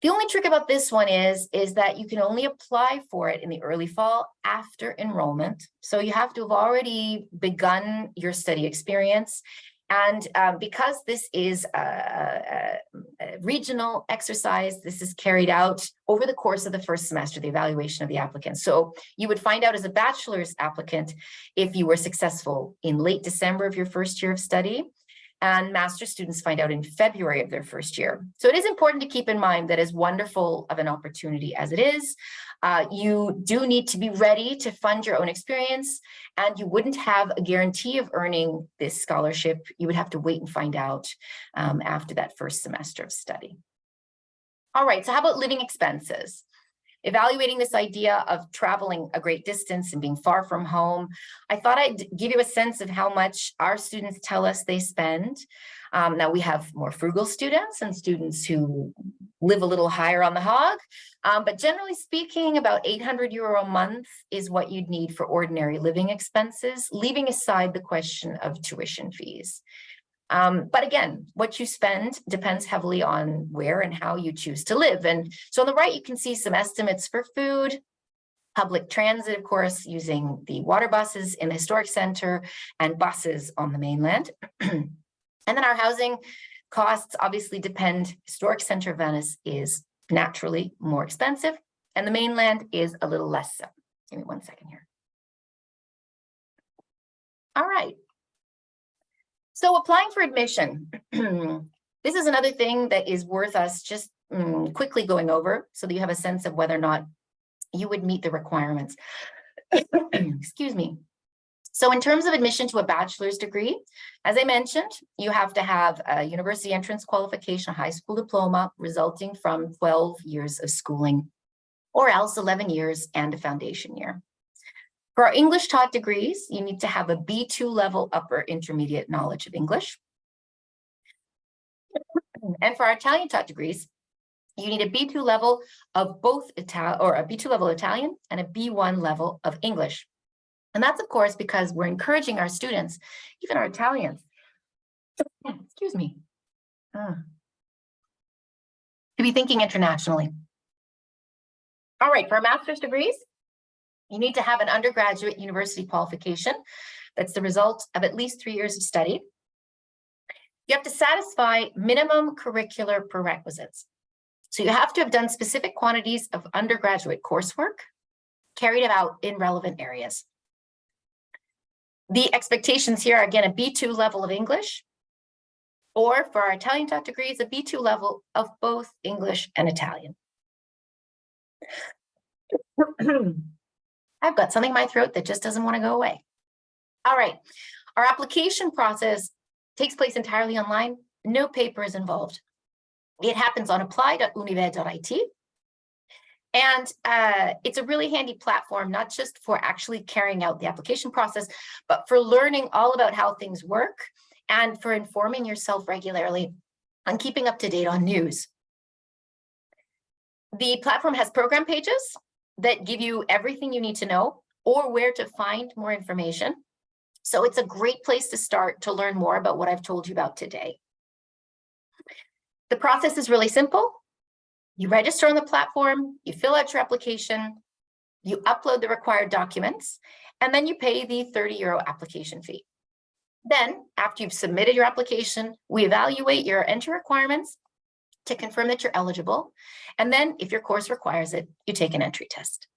Speaker 2: The only trick about this one is that you can only apply for it in the early fall after enrollment. So you have to have already begun your study experience. And because this is a regional exercise, this is carried out over the course of the first semester, the evaluation of the applicants. So you would find out as a bachelor's applicant if you were successful in late December of your first year of study, and master's students find out in February of their first year. So it is important to keep in mind that as wonderful of an opportunity as it is, you do need to be ready to fund your own experience, and you wouldn't have a guarantee of earning this scholarship. You would have to wait and find out after that first semester of study. All right, so how about living expenses? Evaluating this idea of traveling a great distance and being far from home, I thought I'd give you a sense of how much our students tell us they spend. Now we have more frugal students and students who live a little higher on the hog, but generally speaking, about 800 euro a month is what you'd need for ordinary living expenses, leaving aside the question of tuition fees. But again, what you spend depends heavily on where and how you choose to live. And so on the right, you can see some estimates for food, public transit, of course, using the water buses in the historic center and buses on the mainland. And then our housing costs obviously depend. Historic center of Venice is naturally more expensive, and the mainland is a little less so. Give me 1 second here. All right. So applying for admission, this is another thing that is worth us just quickly going over so that you have a sense of whether or not you would meet the requirements. Excuse me. So in terms of admission to a bachelor's degree, as I mentioned, you have to have a university entrance qualification, a high school diploma resulting from 12 years of schooling, or else 11 years and a foundation year. For our English taught degrees, you need to have a B2 level upper intermediate knowledge of English. And for our Italian taught degrees, you need a B2 level of both a B2 level Italian and a B1 level of English. And that's, of course, because we're encouraging our students, even our Italians, excuse me, to be thinking internationally. All right, for our master's degrees, you need to have an undergraduate university qualification that's the result of at least 3 years of study. You have to satisfy minimum curricular prerequisites. So you have to have done specific quantities of undergraduate coursework, carried out in relevant areas. The expectations here are, again, a B2 level of English, or for our Italian taught degrees, a B2 level of both English and Italian. I've got something in my throat that just doesn't want to go away. All right, our application process takes place entirely online. No paper is involved. It happens on apply.unive.it. And it's a really handy platform, not just for actually carrying out the application process, but for learning all about how things work and for informing yourself regularly and keeping up to date on news. The platform has program pages that give you everything you need to know or where to find more information. So it's a great place to start to learn more about what I've told you about today. The process is really simple. You register on the platform, you fill out your application, you upload the required documents, and then you pay the €30 application fee. Then, after you've submitted your application, we evaluate your entry requirements to confirm that you're eligible. And then, if your course requires it, you take an entry test.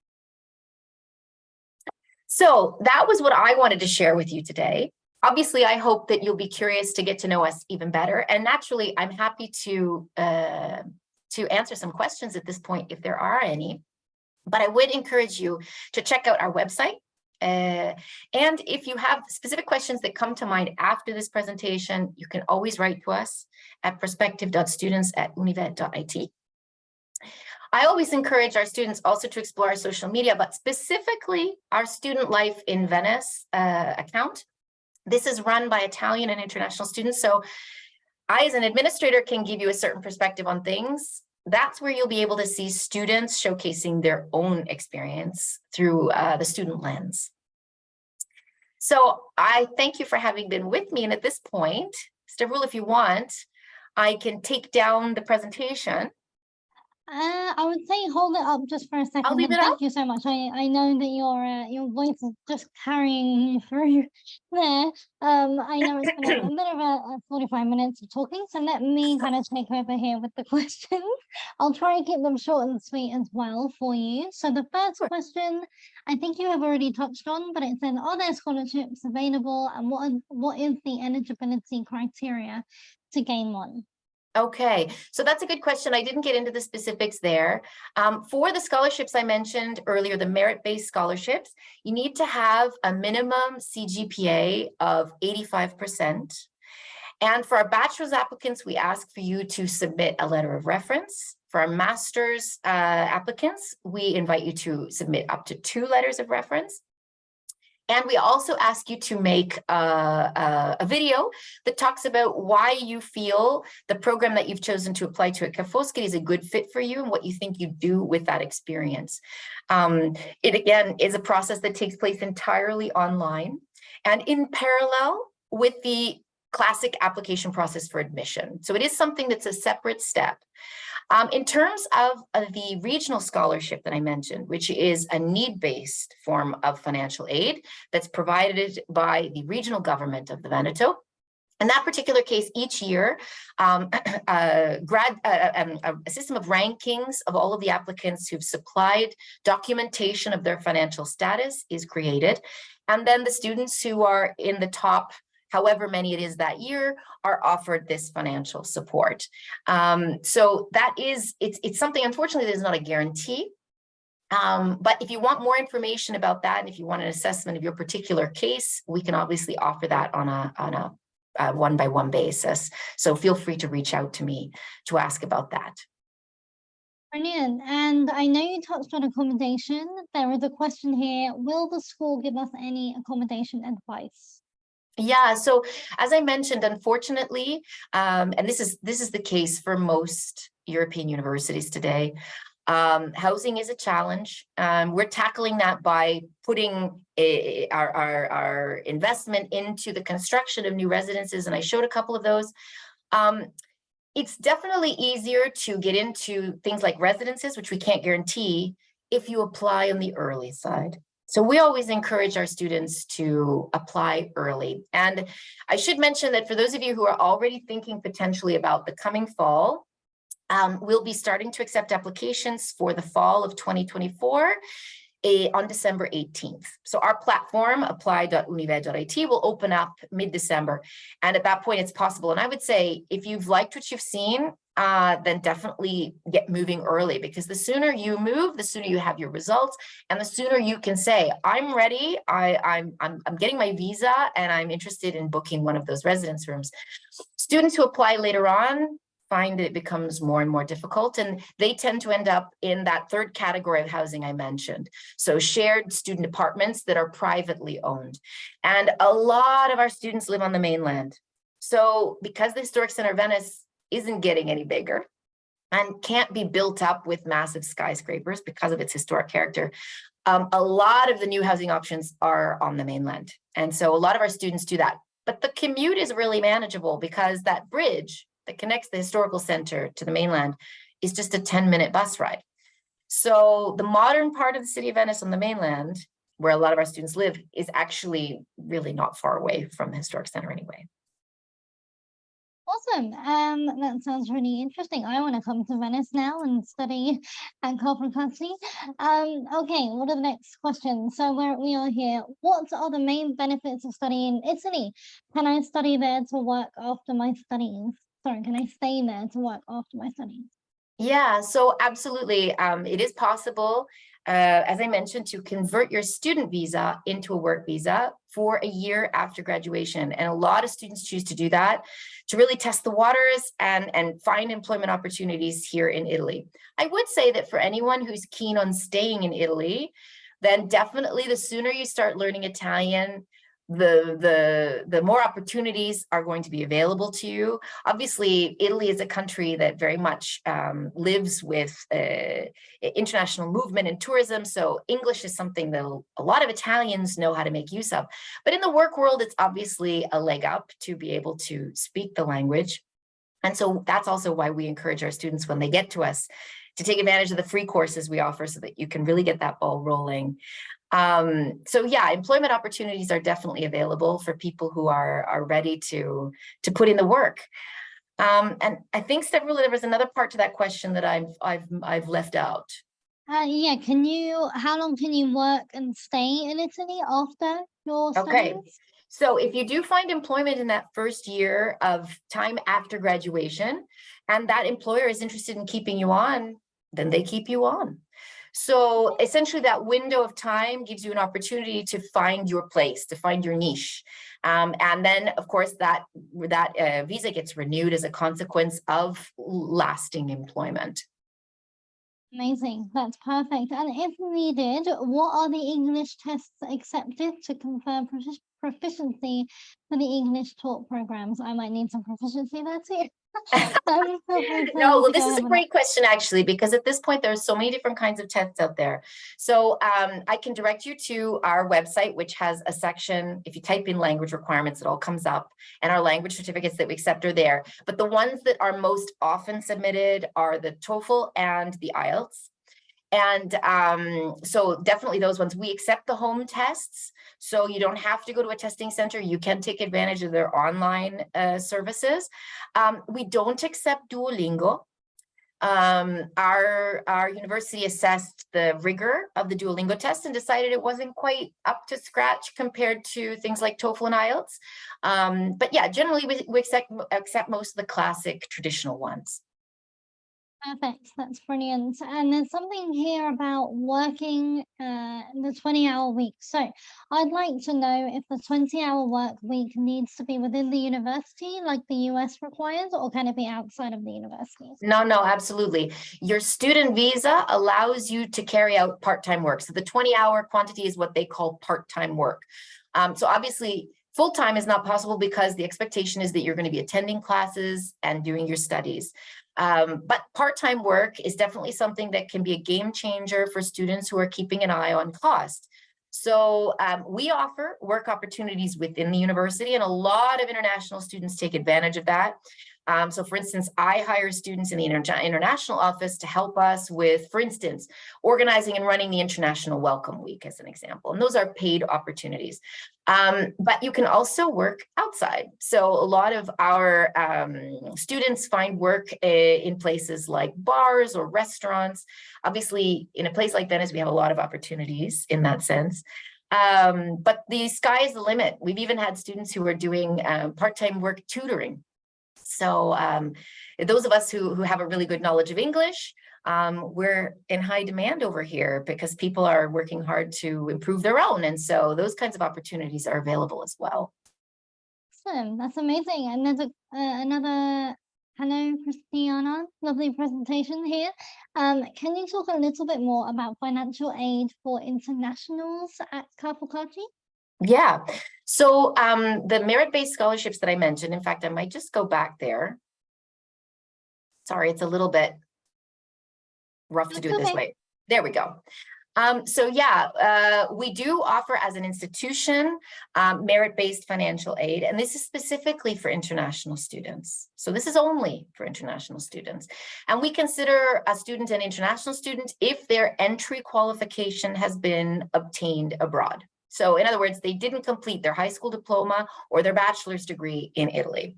Speaker 2: So that was what I wanted to share with you today. Obviously, I hope that you'll be curious to get to know us even better. And naturally, I'm happy to answer some questions at this point if there are any. But I would encourage you to check out our website. And if you have specific questions that come to mind after this presentation, you can always write to us at perspective.students@univet.it. I always encourage our students also to explore our social media, but specifically our Student Life in Venice account. This is run by Italian and international students. So I, as an administrator, can give you a certain perspective on things. That's where you'll be able to see students showcasing their own experience through the student lens. So I thank you for having been with me. And at this point, Stavroula, if you want, I can take down the presentation.
Speaker 1: I would say hold it up just for a second.
Speaker 2: I'll leave it
Speaker 1: Thank
Speaker 2: up.
Speaker 1: you so much. I know that your voice is just carrying you through there. I know it's been a bit of a 45 minutes of talking, so let me kind of take over here with the questions. I'll try and keep them short and sweet as well for you. So the first question, I think you have already touched on, but it said, are there scholarships available, and what is the eligibility criteria to gain one?
Speaker 2: Okay, so that's a good question. I didn't get into the specifics there. For the scholarships I mentioned earlier, the merit-based scholarships, you need to have a minimum CGPA of 85%. And for our bachelor's applicants, we ask for you to submit a letter of reference. For our master's applicants, we invite you to submit up to 2 letters of reference. And we also ask you to make a video that talks about why you feel the program that you've chosen to apply to at Foscari is a good fit for you and what you think you do with that experience. It, again, is a process that takes place entirely online and in parallel with the classic application process for admission. So it is something that's a separate step. In terms of the regional scholarship that I mentioned, which is a need-based form of financial aid that's provided by the regional government of the Veneto. In that particular case, each year, a system of rankings of all of the applicants who've supplied documentation of their financial status is created. And then the students who are in the top, however many it is that year, are offered this financial support. So that is, it's something, unfortunately, that is not a guarantee. But if you want more information about that, and if you want an assessment of your particular case, we can obviously offer that on a one-by-one basis. So feel free to reach out to me to ask about that.
Speaker 1: Brilliant. And I know you touched on accommodation. There is a question here. Will the school give us any accommodation advice?
Speaker 2: Yeah, so as I mentioned, unfortunately, and this is the case for most European universities today, housing is a challenge. We're tackling that by putting our investment into the construction of new residences, and I showed a couple of those. It's definitely easier to get into things like residences, which we can't guarantee, if you apply on the early side. So we always encourage our students to apply early. And I should mention that for those of you who are already thinking potentially about the coming fall, we'll be starting to accept applications for the fall of 2024 on December 18th. So our platform, apply.univet.it, will open up mid-December. And at that point, it's possible. And I would say, if you've liked what you've seen, then definitely get moving early, because the sooner you move, the sooner you have your results, and the sooner you can say, I'm ready, I'm getting my visa, and I'm interested in booking one of those residence rooms. Students who apply later on, find it becomes more and more difficult, and they tend to end up in that third category of housing I mentioned. So shared student apartments that are privately owned. And a lot of our students live on the mainland. So because the Historic Center of Venice isn't getting any bigger and can't be built up with massive skyscrapers because of its historic character, a lot of the new housing options are on the mainland. And so a lot of our students do that. But the commute is really manageable because that bridge that connects the historical center to the mainland is just a 10-minute bus ride. So the modern part of the city of Venice on the mainland, where a lot of our students live, is actually really not far away from the historic center anyway.
Speaker 1: Awesome. That sounds really interesting. I want to come to Venice now and study at Corporate Custody. Okay, what are the next questions? So we are here. What are the main benefits of studying in Italy? Can I study there to work after my studies? Sorry, can I stay there to work after my studies?
Speaker 2: Yeah, so absolutely. It is possible, as I mentioned, to convert your student visa into a work visa for a year after graduation. And a lot of students choose to do that to really test the waters and find employment opportunities here in Italy. I would say that for anyone who's keen on staying in Italy, then definitely the sooner you start learning Italian, the more opportunities are going to be available to you. Obviously, Italy is a country that very much lives with international movement and tourism. So English is something that a lot of Italians know how to make use of. But in the work world, it's obviously a leg up to be able to speak the language. And so that's also why we encourage our students when they get to us to take advantage of the free courses we offer so that you can really get that ball rolling. So yeah, employment opportunities are definitely available for people who are ready to put in the work. And I think, Stevrula, there was another part to that question that I've left out.
Speaker 1: Yeah, how long can you work and stay in Italy after your
Speaker 2: Okay.
Speaker 1: studies?
Speaker 2: So if you do find employment in that first year of time after graduation, and that employer is interested in keeping you on, then they keep you on. So essentially that window of time gives you an opportunity to find your place, to find your niche. And then of course that visa gets renewed as a consequence of lasting employment.
Speaker 1: Amazing. That's perfect. And if needed, what are the English tests accepted to confirm proficiency for the English taught programs? I might need some proficiency there too.
Speaker 2: No, well, this is a great question, actually, because at this point, there's so many different kinds of tests out there. So I can direct you to our website, which has a section. If you type in language requirements, it all comes up, and our language certificates that we accept are there. But the ones that are most often submitted are the TOEFL and the IELTS. And so definitely those ones. We accept the home tests, so you don't have to go to a testing center. You can take advantage of their online services. We don't accept Duolingo. Our university assessed the rigor of the Duolingo test and decided it wasn't quite up to scratch compared to things like TOEFL and IELTS. But yeah, generally we accept most of the classic traditional ones.
Speaker 1: Perfect. That's brilliant. And there's something here about working the 20-hour week. So I'd like to know if the 20-hour work week needs to be within the university like the US requires, or can it be outside of the university?
Speaker 2: No, absolutely. Your student visa allows you to carry out part-time work. So the 20-hour quantity is what they call part-time work. So obviously, full-time is not possible because the expectation is that you're going to be attending classes and doing your studies. But part-time work is definitely something that can be a game changer for students who are keeping an eye on cost. So we offer work opportunities within the university, and a lot of international students take advantage of that. So for instance, I hire students in the international office to help us with, for instance, organizing and running the International Welcome Week as an example. And those are paid opportunities. But you can also work outside. So a lot of our students find work in places like bars or restaurants. Obviously, in a place like Venice, we have a lot of opportunities in that sense. But the sky is the limit. We've even had students who are doing part-time work tutoring. So those of us who have a really good knowledge of English, we're in high demand over here because people are working hard to improve their own. And so those kinds of opportunities are available as well.
Speaker 1: Awesome. That's amazing. And there's another Hello, Christiana. Lovely presentation here. Can you talk a little bit more about financial aid for internationals at Foscari?
Speaker 2: Yeah. So the merit-based scholarships that I mentioned, in fact, I might just go back there. Sorry, it's a little bit rough to do it this way. There we go. So yeah, we do offer as an institution merit-based financial aid, and this is specifically for international students. So this is only for international students. And we consider a student an international student if their entry qualification has been obtained abroad. So in other words, they didn't complete their high school diploma or their bachelor's degree in Italy.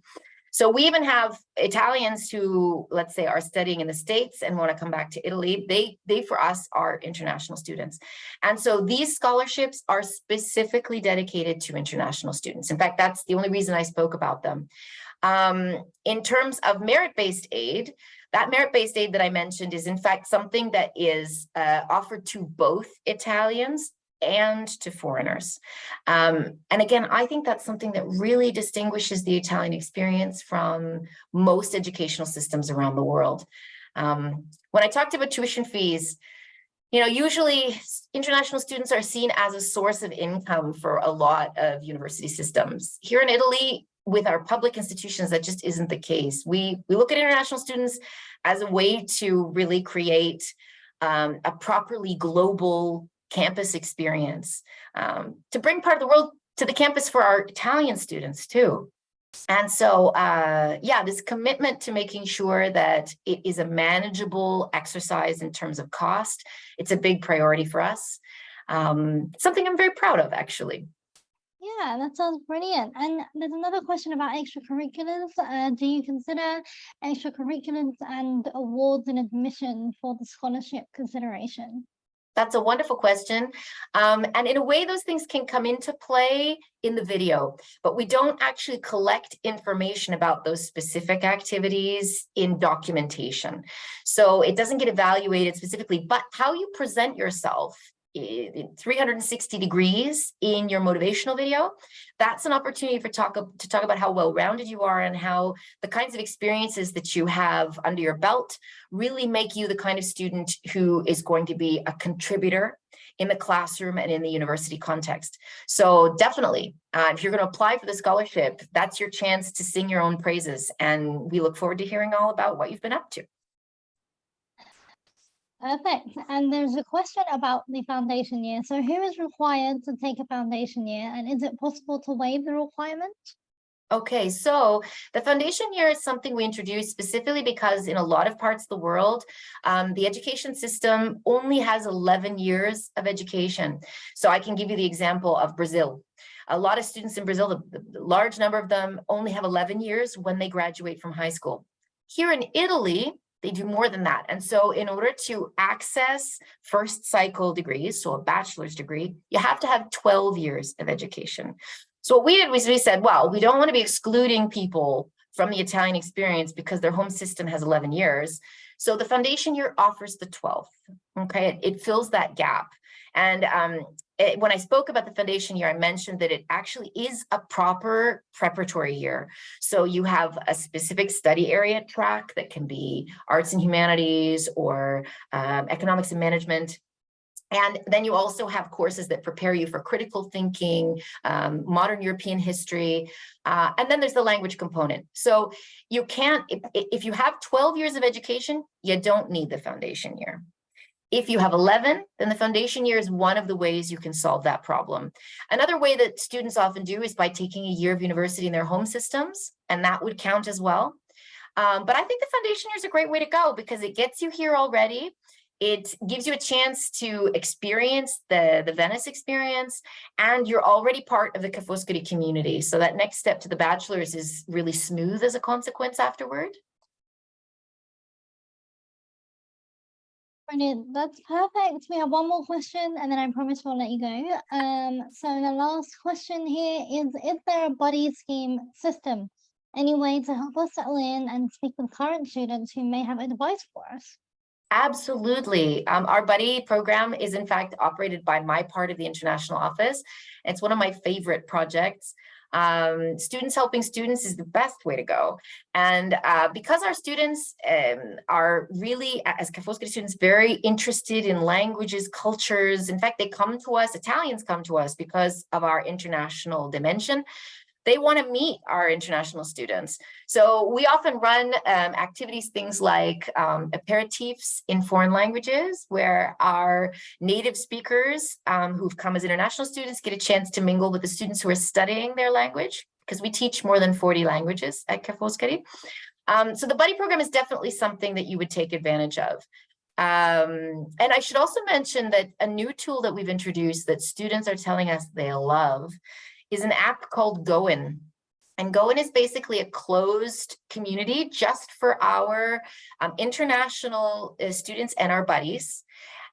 Speaker 2: So we even have Italians who, let's say, are studying in the States and want to come back to Italy. They for us are international students. And so these scholarships are specifically dedicated to international students. In fact, that's the only reason I spoke about them. In terms of merit-based aid, that merit-based aid that I mentioned is in fact something that is offered to both Italians and to foreigners. And again, I think that's something that really distinguishes the Italian experience from most educational systems around the world. When I talked about tuition fees, you know, usually international students are seen as a source of income for a lot of university systems. Here in Italy, with our public institutions, that just isn't the case. We look at international students as a way to really create a properly global campus experience, to bring part of the world to the campus for our Italian students too. And so, yeah, this commitment to making sure that it is a manageable exercise in terms of cost, it's a big priority for us. Something I'm very proud of, actually.
Speaker 1: Yeah, that sounds brilliant. And there's another question about extracurriculars. Do you consider extracurriculars and awards and admission for the scholarship consideration?
Speaker 2: That's a wonderful question. And in a way, those things can come into play in the video, but we don't actually collect information about those specific activities in documentation. So it doesn't get evaluated specifically, but how you present yourself 360 degrees in your motivational video, that's an opportunity to talk about how well-rounded you are and how the kinds of experiences that you have under your belt really make you the kind of student who is going to be a contributor in the classroom and in the university context. So definitely, if you're going to apply for the scholarship, that's your chance to sing your own praises. And we look forward to hearing all about what you've been up to.
Speaker 1: Perfect. And there's a question about the foundation year. So who is required to take a foundation year, and is it possible to waive the requirement?
Speaker 2: Okay, so the foundation year is something we introduced specifically because in a lot of parts of the world, the education system only has 11 years of education. So I can give you the example of Brazil. A lot of students in Brazil, the large number of them only have 11 years when they graduate from high school. Here in Italy, they do more than that. And so in order to access first cycle degrees, so a bachelor's degree, you have to have 12 years of education. So what we did was we said, well, we don't want to be excluding people from the Italian experience because their home system has 11 years. So the foundation year offers the 12th, okay? It fills that gap. And when I spoke about the foundation year, I mentioned that it actually is a proper preparatory year. So you have a specific study area track that can be arts and humanities or economics and management. And then you also have courses that prepare you for critical thinking, modern European history, and then there's the language component. So you can't, if you have 12 years of education, you don't need the foundation year. If you have 11, then the foundation year is one of the ways you can solve that problem. Another way that students often do is by taking a year of university in their home systems, and that would count as well. But I think the foundation year is a great way to go because it gets you here already. It gives you a chance to experience the Venice experience, and you're already part of the Foscari community. So that next step to the bachelor's is really smooth as a consequence afterward.
Speaker 1: Brilliant. That's perfect. We have one more question, and then I promise we'll let you go. So the last question here is there a buddy scheme system? Any way to help us settle in and speak with current students who may have advice for us?
Speaker 2: Absolutely. Our buddy program is in fact operated by my part of the international office. It's one of my favorite projects. Students helping students is the best way to go. And because our students are really, as Foscari students, very interested in languages, cultures. In fact, they come to us, Italians come to us because of our international dimension. They want to meet our international students. So we often run activities, things like aperitifs in foreign languages, where our native speakers who've come as international students get a chance to mingle with the students who are studying their language, because we teach more than 40 languages at Foscari. So the buddy program is definitely something that you would take advantage of. And I should also mention that a new tool that we've introduced that students are telling us they love is an app called Goin. And Goin is basically a closed community just for our international students and our buddies.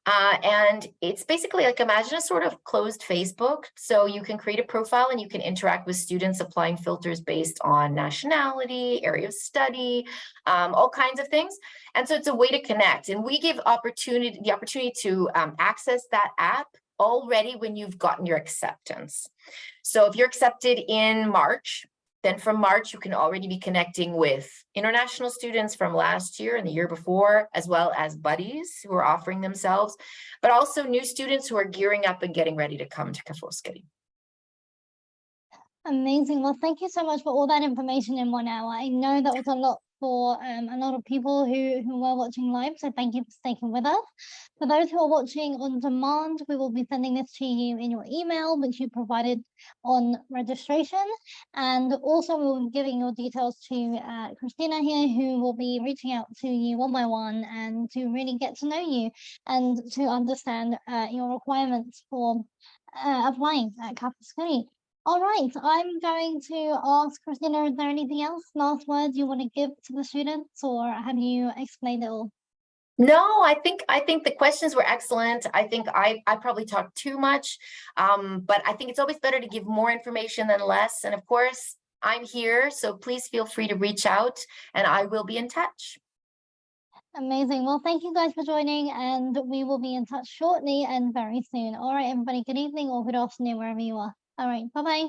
Speaker 2: And it's basically like, imagine a sort of closed Facebook. So you can create a profile and you can interact with students, applying filters based on nationality, area of study, all kinds of things. And so it's a way to connect. And we give the opportunity to access that app already when you've gotten your acceptance. So if you're accepted in March, then from March, you can already be connecting with international students from last year and the year before, as well as buddies who are offering themselves, but also new students who are gearing up and getting ready to come to Foscari.
Speaker 1: Amazing. Well, thank you so much for all that information in 1 hour. I know that was a lot for a lot of people who were watching live, so thank you for sticking with us. For those who are watching on demand, we will be sending this to you in your email, which you provided on registration. And also we will be giving your details to Christina here, who will be reaching out to you one by one and to really get to know you and to understand your requirements for applying at Foscari. All right, I'm going to ask Christina, is there anything else, last words you want to give to the students, or have you explained it all?
Speaker 2: No, I think the questions were excellent. I think I probably talked too much, but I think it's always better to give more information than less. And of course, I'm here, so please feel free to reach out and I will be in touch.
Speaker 1: Amazing. Well, thank you guys for joining, and we will be in touch shortly and very soon. All right, everybody, good evening or good afternoon, wherever you are. All right, bye-bye.